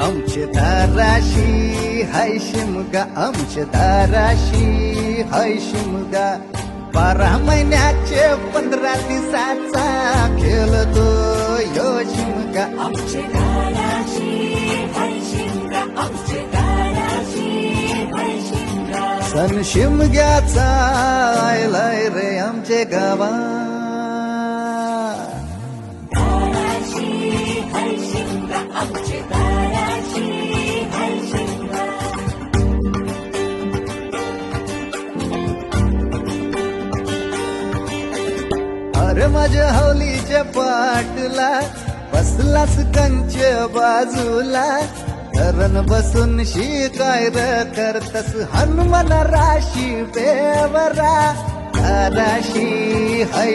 आमचे दाराशी हाय शिमगा, आमचे दाराशी हाय शिमगा. 12 महिन्याचे 15 दिवसाचा खेळतो यो शिमगा. आमचे दाराशी हाय शिमगा, आमचे दाराशी हाय शिमगा. सण शिमग्याचा आयलाय रे आमचे गावा. दाराशी हाय शिमगा, आमचे दाराशी हाय शिमगा. अरे माझ्या हौलीच्या पाटला बसलास कंच बाजूला. धरण बसून शिकाय र करतस हनुमान राशी बेवरा. राशी हाय